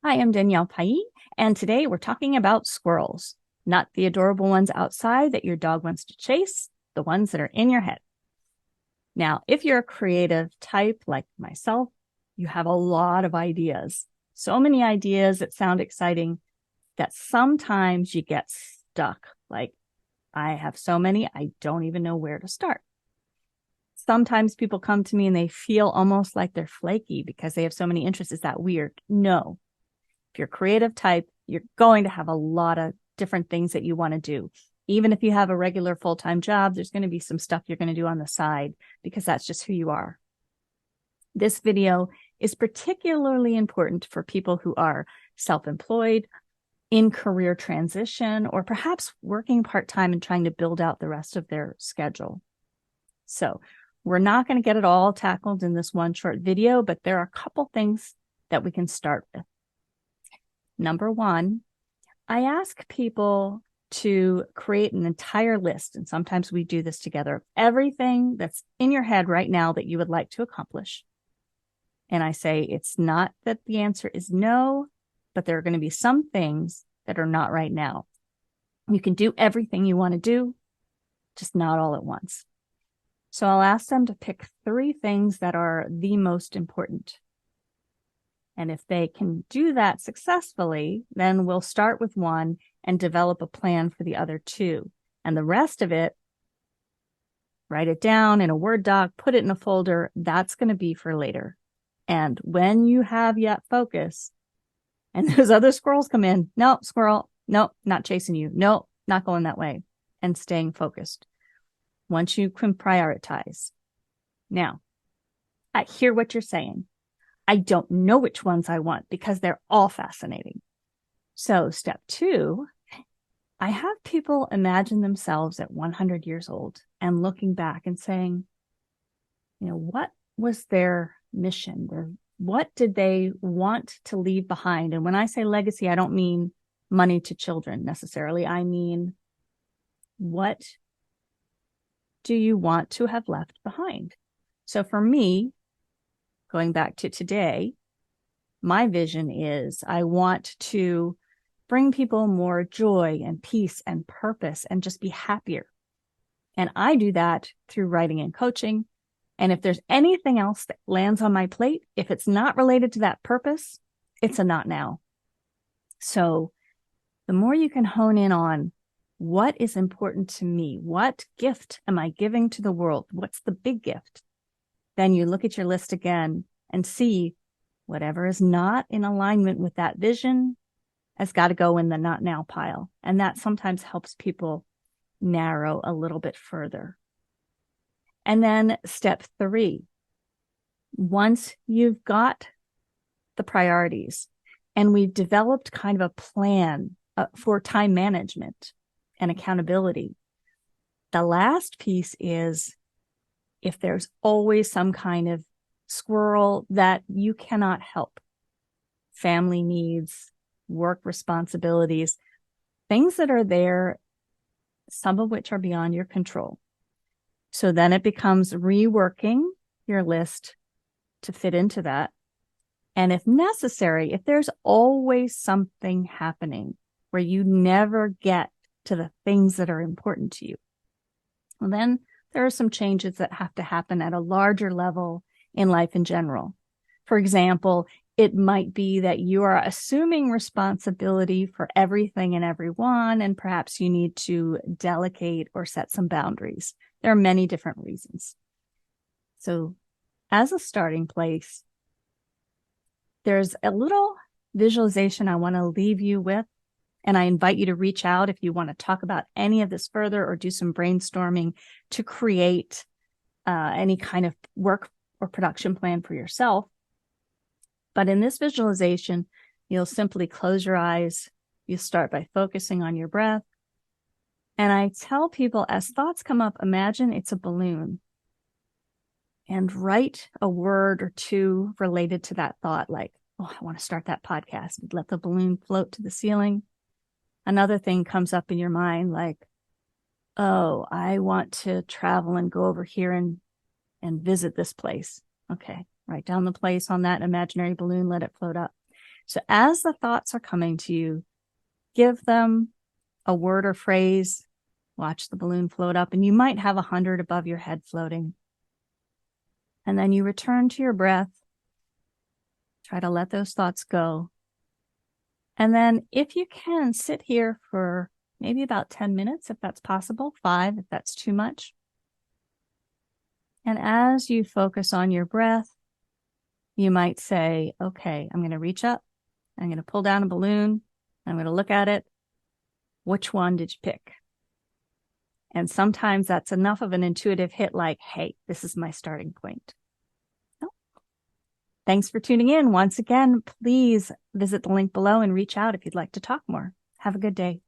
Hi, I'm Danielle Palli, and today we're talking about squirrels, not the adorable ones outside that your dog wants to chase, the ones that are in your head. Now, if you're a creative type like myself, you have a lot of ideas, so many ideas that sound exciting that sometimes you get stuck. Like, I have so many, I don't even know where to start. Sometimes people come to me and they feel almost like they're flaky because they have so many interests. Is that weird? No. If you're a creative type, you're going to have a lot of different things that you want to do. Even if you have a regular full-time job, there's going to be some stuff you're going to do on the side because that's just who you are. This video is particularly important for people who are self-employed, in career transition, or perhaps working part-time and trying to build out the rest of their schedule. So we're not going to get it all tackled in this one short video, but there are a couple things that we can start with. Number one, I ask people to create an entire list, and sometimes we do this together, of everything that's in your head right now that you would like to accomplish. And I say it's not that the answer is no, but there are going to be some things that are not right now. You can do everything you want to do, just not all at once. So I'll ask them to pick 3 things that are the most important. And if they can do that successfully, then we'll start with one and develop a plan for the other 2. And the rest of it, write it down in a Word doc, put it in a folder. That's going to be for later. And when you have yet focus and those other squirrels come in, no, squirrel, no, not chasing you. No, not going that way. And staying focused. Once you can prioritize. Now, I hear what you're saying. I don't know which ones I want because they're all fascinating. So step 2, I have people imagine themselves at 100 years old and looking back and saying, what was their mission? What did they want to leave behind? And when I say legacy, I don't mean money to children necessarily. I mean, what do you want to have left behind? So for me, going back to today, my vision is I want to bring people more joy and peace and purpose and just be happier. And I do that through writing and coaching. And if there's anything else that lands on my plate, if it's not related to that purpose, it's a not now. So the more you can hone in on what is important to me, what gift am I giving to the world? What's the big gift? Then you look at your list again and see whatever is not in alignment with that vision has got to go in the not now pile. And that sometimes helps people narrow a little bit further. And then step 3, once you've got the priorities and we've developed kind of a plan for time management and accountability, the last piece is if there's always some kind of squirrel that you cannot help, family needs, work responsibilities, things that are there, some of which are beyond your control. So then it becomes reworking your list to fit into that. And if necessary, if there's always something happening where you never get to the things that are important to you, well, then there are some changes that have to happen at a larger level in life in general. For example, it might be that you are assuming responsibility for everything and everyone, and perhaps you need to delegate or set some boundaries. There are many different reasons. So as a starting place, there's a little visualization I want to leave you with, and I invite you to reach out if you want to talk about any of this further or do some brainstorming to create any kind of work or production plan for yourself. But in this visualization, you'll simply close your eyes. You start by focusing on your breath. And I tell people as thoughts come up, imagine it's a balloon and write a word or 2 related to that thought, like, oh, I want to start that podcast. Let the balloon float to the ceiling. Another thing comes up in your mind, like, oh, I want to travel and go over here and visit this place. Okay, write down the place on that imaginary balloon, let it float up. So as the thoughts are coming to you, give them a word or phrase. Watch the balloon float up, and you might have 100 above your head floating. And then you return to your breath. Try to let those thoughts go. And then if you can, sit here for maybe about 10 minutes, if that's possible, 5 if that's too much. And as you focus on your breath, you might say, okay, I'm going to reach up. I'm going to pull down a balloon. I'm going to look at it. Which one did you pick? And sometimes that's enough of an intuitive hit like, hey, this is my starting point. Thanks for tuning in. Once again, please visit the link below and reach out if you'd like to talk more. Have a good day.